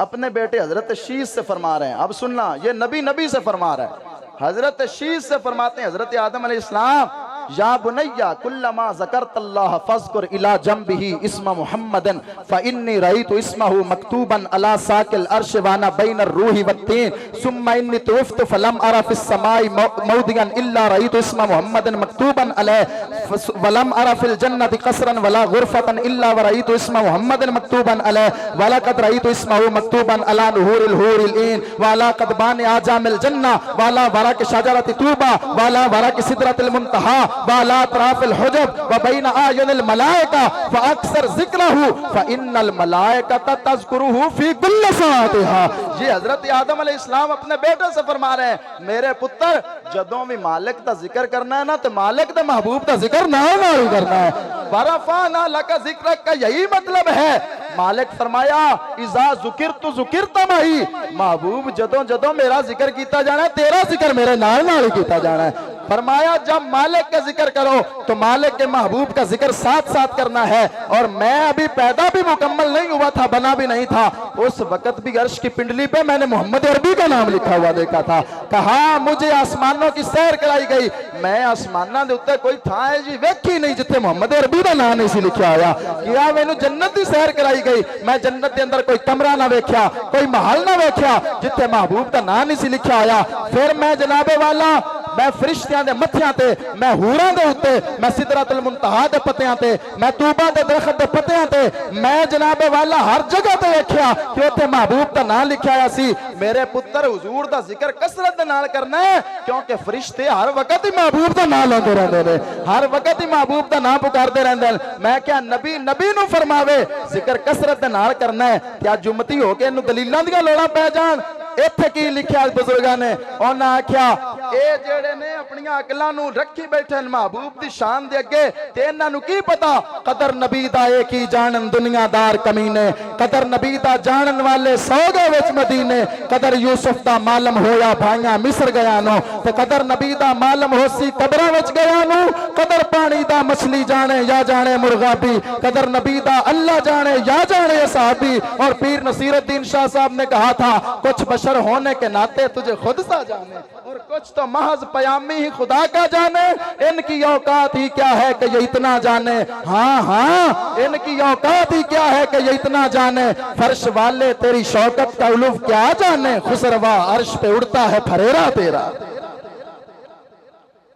اپنے بیٹے حضرت شیس سے فرما رہے ہیں. اب سننا یہ نبی سے فرما رہا ہے. حضرت شیس سے فرماتے ہیں حضرت آدم علیہ السلام یا بنیا کلما ذکرت اللہ فاذکر الی جنبہ اسم محمد فانی رأیت اسمہ مکتوبا علی ساق العرش وانا بین الروح والتین ثم انی طفت فلم ارى فی السماء موضعا الا رأیت اسم محمد مکتوبا علیہ ولم ارى فی الجنة قصرا ولا غرفة الا ورأیت اسم محمد مکتوبا علیہ ولقد رأیت اسمہ مکتوبا علی نہور الحور العین وعلی قضبان اعجام الجنة وعلی ورق شجرة طوبى وعلی ورق سدرة المنتہى وعلى اطراف الحجب وبين اعين الملائكه فاكثر ذكره فان الملائكه تذكره في كل ساعتها. یہ حضرت آدم علیہ السلام اپنے بیٹے سے فرما رہے ہیں میرے پتر جدوں بھی مالک دا ذکر کرنا ہے نا تو مالک دا محبوب دا ذکر نال کرنا ہے. ورفعنا لك ذکرک کا یہی مطلب ہے. مالک فرمایا اذا ذکرت ذکرت معی. محبوب جدوں میرا ذکر کیتا جانا ہے تیرا ذکر میرے نال کیتا جانا ہے. فرمایا جب مالک کا ذکر کرو تو مالک کے محبوب کا ذکر ساتھ ساتھ کرنا ہے. اور میں ابھی پیدا بھی مکمل نہیں ہوا تھا بنا بھی نہیں تھا اس وقت بھی عرش کی پنڈلی پہ میں نے محمد عربی کا نام لکھا ہوا دیکھا تھا. کہا مجھے آسمانوں کی سیر کرائی گئی. میں آسمانوں دے اوتے کوئی تھا ہے جی ویکھی نہیں جتنے محمد عربی کا نام نہیں سی لکھا ہوا. کیا میں نے جنت دی سیر کرائی گئی. میں جنت دے اندر کوئی کمرہ نہ ویکھیا کوئی محل نہ ویکھیا جتنے محبوب کا نام نہیں سی لکھا ہوا. پھر میں جناب والا میں فرشتیاں دے متھیاں تے میں حوراں دے اوتے میں سدرۃ المنتہا دے پتیاں تے میں طوبہ دے درخت دے پتیاں تے میں جناب والا ہر جگہ تے ویکھیا کہ اوتے محبوب دا نام لکھیا ہوا سی. میرے پتر حضور دا ذکر کثرت دے نال کرنا ہے کیونکہ فرشتے ہر وقت ہی محبوب دا نام لیندے رہندے نے ہر وقت ہی محبوب دا نام پکاردے رہندے نے. میں کیا نبی نو فرماوے ذکر کثرت دے نال کرنا ہے کیا جمتی ہو کے انو دلیلاں دیاں لوڑاں پے جان. ایتھے کی لکھیا بزرگاں نے انہاں آکھیا اے جڑے نے اپنی عقلاں نو رکھی بیٹھے محبوب دی شان دے اگے تے انہاں نو کی پتا قدر نبی دا اے کی جانن دنیا دار کمینے. قدر نبی دا جانن والے سو گئے وچ مدینے. قدر یوسف دا معلوم ہویا بھائیاں مصر گیا نو تے قدر نبی دا معلوم ہوسی قبراں وچ گیا نو. قدر پانی دا مچھلی جانے یا جانے مرغابی. قدر نبی دا اللہ جانے یا جانے صحابی. اور پیر نصیر الدین شاہ صاحب نے کہا تھا کچھ بشر ہونے کے ناطے تجھے خود سا جانے اور کچھ تو محض پیامی ہی خدا کا جانے. ان کی اوقات ہی کیا ہے کہ یہ اتنا جانے. ہاں ان کی اوقات ہی کیا ہے کہ یہ اتنا جانے. فرش والے تیری شوکت کا علوف کیا جانے. خسروا عرش پہ اڑتا ہے پھریرا تیرا.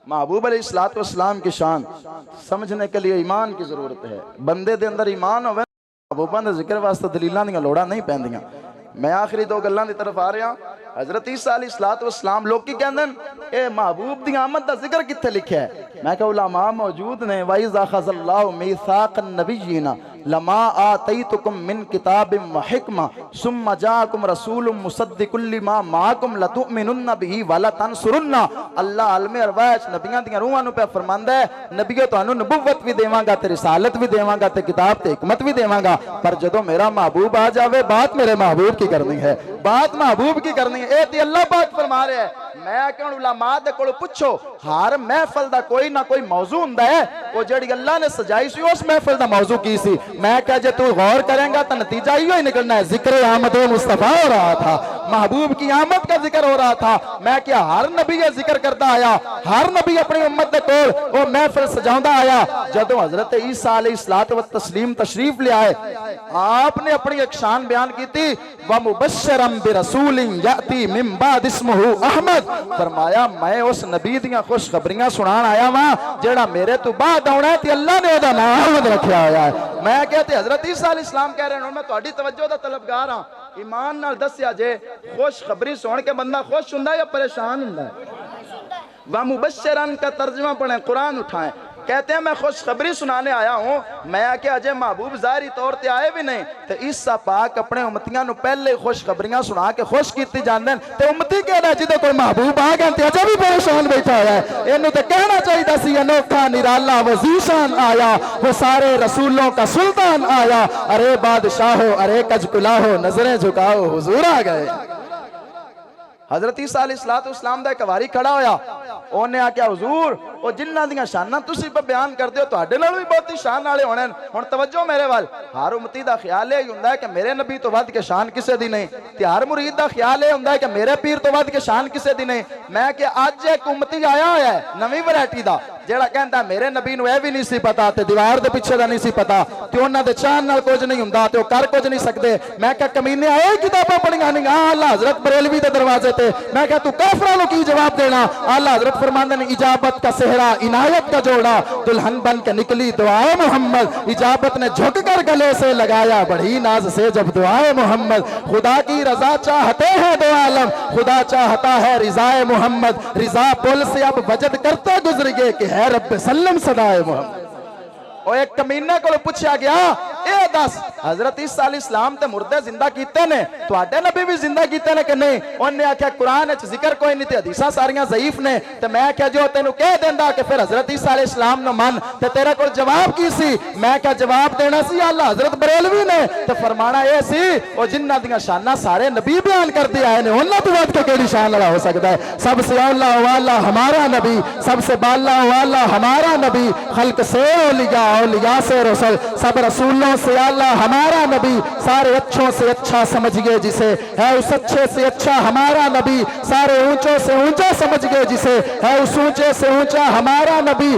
محبوب علیہ السلام کی شان سمجھنے کے لیے ایمان کی ضرورت ہے. بندے دے اندر ایمان ہوئے محبوباں دے ذکر واسطے دلیلاں دیاں لوڑاں نہیں پیندیاں. میں آخری دو گلاں دی طرف آ رہا. حضرت عیسیٰ علیہ السلام لوگ کی کہندے اے محبوب دی آمد دا ذکر کتھے لکھیا ہے. میں کہا علماء موجود نے وَإِذَا أَخَذَ اللَّهُ مِيثَاقَ النَّبِيِّينَ لما آتیتکم من کتاب و حکمہ ثم جاکم رسول مصدق لما معکم لتؤمنن به ولتنصرن. اللہ عالم ارواح نبیاں دیاں روحاں نو پہ فرماندا ہے نبیو تانوں نبوت بھی دیواں گا تے رسالت بھی دیواں گا تے کتاب تے حکمت بھی دیواں گا، پر جدوں میرا محبوب آ جاوے بات میرے محبوب کی کرنی ہے، بات محبوب کی کرنی ہے. اے تے اللہ پاک فرما رہا ہے. میں کہ علماء دے کولوں پوچھو ہر محفل دا کوئی نہ کوئی موضوع ہوندا ہے، وہ جڑی اللہ نے سجائی سی اس محفل دا موضوع کی سی. میں کہ جے تو غور کریں گا تو نتیجہ ہی نکلنا ہے. ذکر آمد مصطفیٰ ہو رہا تھا، محبوب کی آمد کا ذکر ہو رہا تھا. میں کہ ہر نبی یہ ذکر کرتا آیا، ہر نبی اپنی امت دے کول وہ محفل سجاوندا آیا. جدوں حضرت عیسیٰ علیہ الصلوۃ والتسلیم تشریف لے آئے، آپ نے اپنی ایک شان بیان کی تھی وَمُبَشِّرًا بِرَسُولٍ يَأْتِي مِن بَعْدِ اسْمُهُ احمد. فرمایا میں اس نبی دیاں خوشخبریاں سنان آیا ہاں جیڑا میرے تو بعد آنا ہے تے اللہ نے دا نام احمد رکھیا ہویا ہے. میں کہتے حضرت عیسیٰ علیہ السلام کہہ رہے ہیں میں تہاڈی توجہ دا طلبگار ہاں. ایمان نال دسیا جے خوشخبری سن کے بندہ خوش ہوندا ہے یا پریشان ہوندا ہے؟ وَمُبَشِّرًا کا ترجمہ پڑھیں، قرآن اٹھائیں. کہتے ہیں میں خوشخبری سنانے آیا ہوں. میں کہ اجے محبوب ظاہری طور تے آئے بھی نہیں تے عیسیٰ پاک اپنے امتیاں نو پہلے خوشخبریاں سنا کے خوش کیتی جاندے تے امتی کہنا جدے کوئی محبوب آ گئے تے اجے بھی پریشان بیٹھا ہوا ہے. اینو تے کہنا چاہیے سی انوکھا نرالا وہ ذیشان آیا، وہ سارے رسولوں کا سلطان آیا. ارے بادشاہ ہو، ارے کج کلا ہو، نظریں جھکاؤ حضور آ گئے. حضرت عیسیٰ علیہ السلام دا ایک واری کھڑا ہویا، انہیں آکیا حضور وہ جنہ دیاں شاناں تسی پہ بیان کر دیو تو اڈے نال بھی بہت ہی شان والے ہونے. ہن توجہ میرے وال، ہر امتی دا خیال یہ ہوندا ہے کہ میرے نبی تو ود کے شان کسے دی نہیں، تے ہر مرید دا خیال یہ ہوندا ہے کہ میرے پیر تو ود کے شان کسے دی نہیں. میں کہ اج ایک امتی آیا ہویا ہے نویں ویرائٹی دا جیڑا کہندا میرے نبی نو اے بھی نہیں سی پتا تے دیوار دے پیچھے دا نہیں سی پتا تے انہاں دے چاہن نال کچھ نہیں ہوندا تے او کر کچھ نہیں سکدے. میں کہ کمینے آئے کتاباں پڑھیاں نہیں اعلی حضرت بریلوی دے دروازے تے. میں کہ تو کافراں نو کی جواب دینا؟ اعلی حضرت فرماندے نے اجابت کا صحرا عنایت کا جوڑا دلہن بن کے نکلی دعائے محمد. اجابت نے جھک کر گلے سے لگایا بڑی ناز سے جب دعائے محمد. خدا کی رضا چاہتے ہیں دو عالم، خدا چاہتا ہے رضائے محمد. رضا پل سے اب وجد کرتے گزر گئے کہ ہے رب سلم صدائے محمد. اور ایک کمینے کو پوچھا گیا اے دس حضرت عیسیٰ علیہ السلام تے مردے زندہ کیتے نے تو آڈے نبی بھی زندہ کیتے نے کہ نہیں؟ انہوں نے آکھا قرآن اچھ ذکر کوئی نہیں تے حدیثہ ساریاں ضعیف نے. تے میں کہا جو تینوں کہہ دیندہ کہ پھر حضرت عیسیٰ علیہ السلام نے من تے تیرے کو جواب کی سی. میں کہا جواب دینا سی اللہ حضرت بریلوی نے تے فرمانا یہ سی وہ جنہ دیاں شانہ سارے نبی بیان کر دیا ہے انہوں تو بات کے کیڑی شان لڑا ہو سکتا ہے. سب سے اولا والا ہمارا نبی، سب سے بالا والا ہمارا نبی، خلق سے اولیاء سے رسول، سب رسولوں سے اللہ ہمارا نبی. سارے اچھوں سے اچھا سمجھ گئے جسے ہے اس اچھے سے اچھا ہمارا نبی. سارے اونچوں سے اونچا سمجھ گئے جسے ہے اس اونچے سے اونچا ہمارا نبی.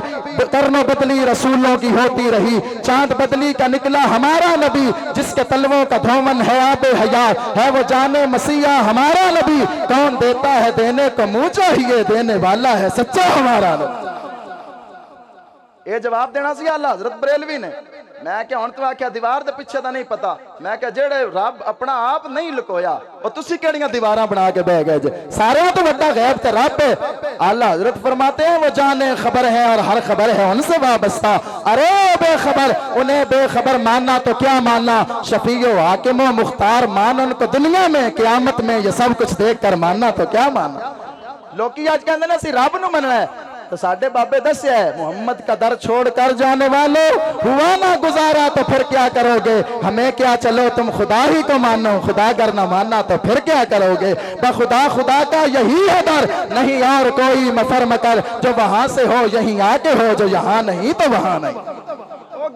کرنوں بدلی رسولوں کی ہوتی رہی، چاند بدلی کا نکلا ہمارا نبی. جس کے تلووں کا دھومن ہے آب حیات ہے وہ جانے مسیح ہمارا نبی. کون دیتا ہے دینے کو منہ چاہیے، دینے والا ہے سچا ہمارا نبی. یہ جواب دینا سی اللہ حضرت بریلوی نے. میں کہ ہن تو آکھیا دیوار دے پیچھے دا نہیں پتا. میں کہ جڑے رب اپنا آپ نہیں لکویا او تسی کیڑیاں دیواراں بنا کے بہ گئے جے؟ سارے تو بڑا غیب تے رب ہے. اللہ حضرت فرماتے ہیں وہ جانے خبر ہے اور ہر خبر ہے ان سے وابستہ. ارے بے خبر انہیں بے خبر ماننا تو کیا ماننا، شفیع و حاکم و مختار مان ان کو دنیا میں، قیامت میں یہ سب کچھ دیکھ کر ماننا تو کیا ماننا. لوکی آج کہندے نے سی رب نو مننا ہے تو ساڈے بابے دسیا ہے محمد کا در چھوڑ کر جانے والوں ہوا نہ گزارا تو پھر کیا کرو گے؟ ہمیں کیا چلو تم خدا ہی کو مانو، خدا اگر نہ ماننا تو پھر کیا کرو گے؟ بخدا خدا کا یہی ہے در، نہیں اور کوئی مفر مکر. جو وہاں سے ہو یہیں آ کے ہو، جو یہاں نہیں تو وہاں نہیں.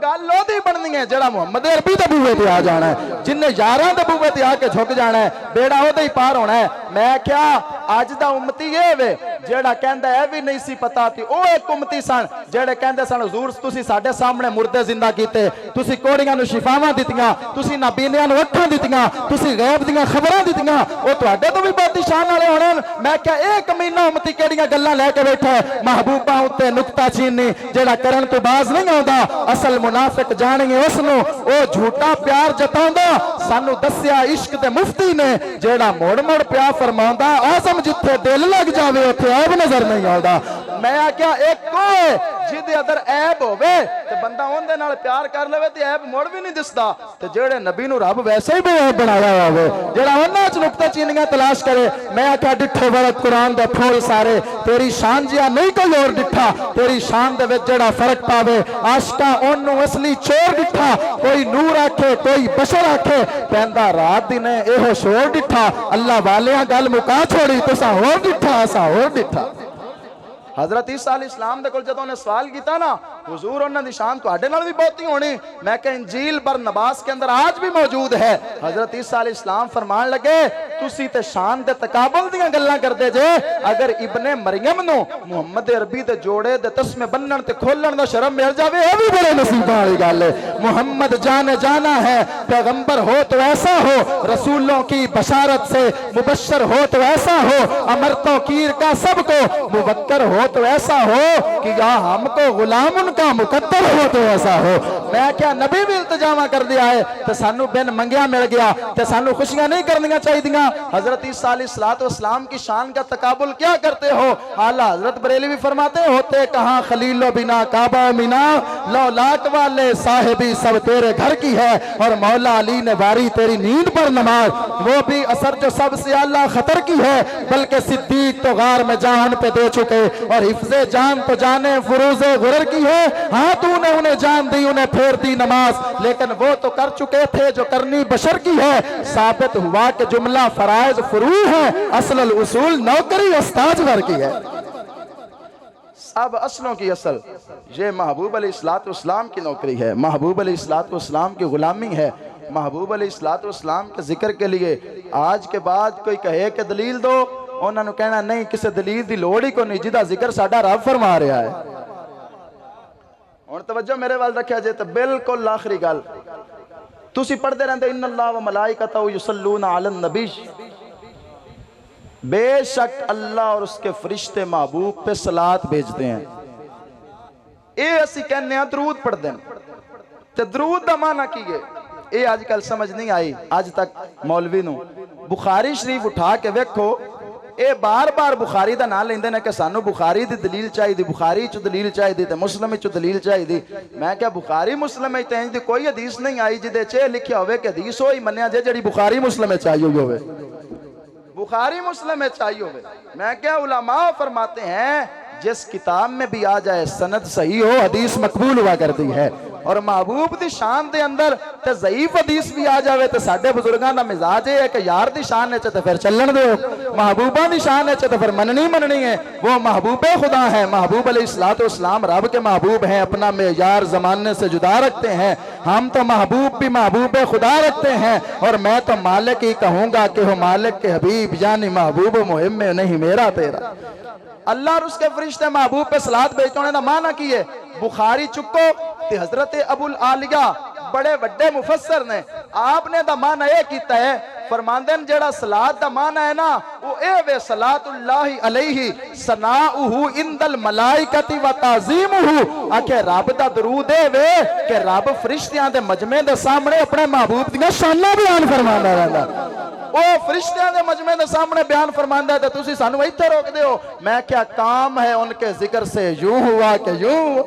گل لو دی بننی ہے جڑا محمد عربی دے بوئے تے آ جانا ہے، جن نے یاراں دے بوئے تے آ کے جھک جانا ہے، بیڑا او دے ہی پار ہونا ہے. میں کیا اج دا امتی یہ وے جیڑا کہندا ہے بھی نہیں سی پتا تے او ایک امتی سن جیڑے کہندے سن حضور تسی ساڈے سامنے مردے زندہ کیتے، تسی کوڑیاں نو شفاواں دتیاں، تسی نابینیاں نو اکھاں دتیاں، تسی غیب دیاں خبراں دتیاں، او تواڈے تو بھی بہت شان والے ہونے. میں کیا اے کمینہ امتی کیڑیاں گلاں لے کے بیٹھا ہے؟ محبوباں اُتے نکتہ چینی جیڑا کرن تو باز نہیں آوندا. اصل منافق جانیں اس نو او جھوٹا پیار جتاوندا. سانو دسیا عشق دے مفتی نے جیڑا موڑ موڑ پیار فرماوندا اعظم جتھے دل لگ جاوے اوتھے عیب نظر نہیں آوندا. میں کیا ایک کوئی جہدے اندر عیب ہوے تے بندہ اون دے نال پیار کر لوے تے عیب مڑ بھی نہیں دسدا تے جڑے نبی نو رب ویسے ہی بے عیب بنایا ہوے جڑا انہاں وچ نقطہ چینیاں تلاش کرے میں آکھیا ڈٹھو ورق قرآن دے پھول سارے تیری شان جیا نہیں کوئی اور ڈٹھا تیری شان دے وچ جڑا فرق پاوے عاشقاں اونوں اصلی چور ڈٹھا کوئی نور آکھے کوئی بشر آکھے پیندا رات دن ایہو شور ڈٹھا اللہ والیاں گل مکا چھوڑی تساں ہور ڈٹھا اساں ہور ڈٹھا حضرت عیسیٰ علیہ السلام دے کول جدوں نے سوال کیتا نا حضور انہاں دی شان تواڈے نال بھی بہتی ہونی میں کہ انجیل برنباس کے اندر آج بھی موجود ہے حضرت عیسیٰ علیہ السلام فرمان لگے تسی تے شان دے تقابل دیاں گلاں کردے جے اگر ابن مریم نو محمد عربی دے جوڑے دے تسمے بنن تے کھولن دا شرم مل جاوے اے بھی بڑے نصیباں والی گل ہے محمد جانے جانا ہے پیغمبر ہو تو ایسا ہو رسولوں کی بشارت سے مبشر ہو تو ایسا ہو امرتوں کیر کا سب کو مبکر ہو تو ایسا ہو کہ یہاں ہم کو غلام ان کا مقدر ہو تو ایسا ہو میں کیا نبی بھی التجامہ کر دیا ہے تو سانو بین منگیا مل گیا تو سانو خوشیاں نہیں کرنیاں چاہی دیاں حضرت عیسیٰ علیہ السلام کی شان کا تقابل کیا کرتے ہو اعلیٰ حضرت بریلی بھی فرماتے ہوتے کہاں خلیل و بنا کعبہ منا لولاک والے صاحبی سب تیرے گھر کی ہے اور مولا علی نے باری تیری نیند پر نماز وہ بھی اثر جو سب سے اعلیٰ خطر کی ہے بلکہ صدیق تو غار میں جان پہ دے چکے اور حفظ جان تو جانے فروز غرر کی ہے ہاں تو نے انہیں جان دی انہیں پھیر دی نماز لیکن وہ تو کر چکے تھے جو کرنی بشر کی ہے ثابت ہوا کہ جملہ فرائض فروع ہے اصل الاصول نوکری استاذ ور کی ہے سب اصلوں کی اصل یہ محبوب علیہ السلام کی نوکری ہے محبوب علیہ السلام کی غلامی ہے محبوب علیہ السلام کے ذکر کے لیے آج کے بعد کوئی کہے کہ دلیل دو انہوں نے کہنا نہیں کسی دلیل دی لوڑ ہی کو نہیں جدا ذکر ساڈا رب فرما رہا ہے اور توجہ میرے وال رکھیا جائے تو بالکل آخری گل تسی پڑھ دے رہندے ان اللہ و ملائکتہ یصلون علی النبی بے شک اللہ اور اس کے فرشتے محبوب پہ صلاۃ بھیجتے ہیں اے اسی کہنے ہیں درود پڑھ دیں تے درود دا معنی کیے اے آج کل سمجھ نہیں آئی آج تک مولوی نو بخاری شریف اٹھا کے ویکھو اے بار بار بخاری دا نام لیندے نے کہ سانو بخاری دی دلیل چاہی دی بخاری چو دلیل چاہی دی تے مسلم چو دلیل چاہی دی میں کہا بخاری مسلم تے انج دی کوئی حدیث نہیں آئی جدے چے لکھیا ہوئے کہ حدیث ہوئی منیا جے جڑی بخاری مسلم چاہیے ہوئے بخاری مسلم چاہیے ہوئے میں کہا علماء فرماتے ہیں جس کتاب میں بھی آ جائے سند صحیح ہو حدیث مقبول ہوا کرتی ہے اور محبوب دی شان دے اندر تے ضعیف حدیث بھی آ جاوے تے ساڈے بزرگاں دا مزاج ہے کہ یار دی شان ہے تے پھر چلن دیو محبوبہ دی شان ہے تے پھر مننی ہے وہ محبوب خدا ہے محبوب علیہ السلام رب کے محبوب ہیں اپنا معیار زمانے سے جدا رکھتے ہیں ہم تو محبوب بھی محبوب خدا رکھتے ہیں اور میں تو مالک ہی کہوں گا کہ وہ مالک کے حبیب یعنی محبوب مہم میں نہیں میرا تیرا اللہ اور اس کے فرشتے محبوب پہ صلاۃ بھیجتے ہونے دا معنی کی ہے بخاری چکو تے حضرت ابو العالیہ بڑے بڑے مفسر نے آپ نے دا معنی یہ کیتا ہے فرماندن جڑا صلاۃ دا معنی ہے نا وہ اے وے صلاۃ اللہ علیہ ثناؤہ عند الملائکۃ و تعظیمہ آکھے رب دا درود اے وے کہ رب فرشتیاں دے مجمع دے سامنے اپنے محبوب دیاں شاناں بیان فرماندا رہندا او فرشتیاں دے مجمع دے سامنے بیان فرماندا ہے تے تسی سانو ایتھے روک دیو میں کیا کام ہے ان کے ذکر سے یوں ہوا کہ یوں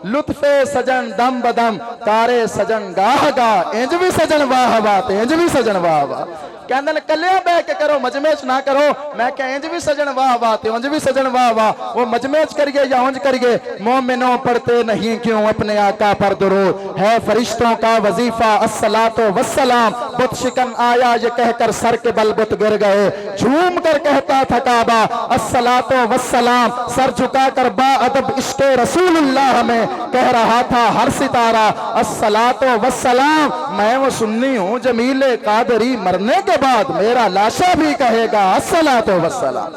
لطف سجن دم بدم کارے سجن گاہ گاہ انج بھی سجن واہ واہ انج بھی سجن واہ واہ کہندے کلیاں بہ کے کرو مجمع چ نہ کرو میں کہ انج بھی سجن واہ واہ تے انج بھی سجن واہ واہ وہ مجمع چ کریے یا انج کریے مومنوں پڑھتے نہیں کیوں اپنے آقا پر درود ہے فرشتوں کا وظیفہ الصلاۃ والسلام بت شکن آیا یہ کہہ کر سر کے بل بت گر گئے جھوم کر کہتا تھا کعبہ الصلاۃ والسلام سر جھکا کر با ادب عشق رسول اللہ میں کہہ رہا تھا ہر ستارہ الصلاۃ والسلام میں وہ سنی ہوں جمیل قادری مرنے کے بعد میرا لاشا بھی کہے گا الصلاۃ والسلام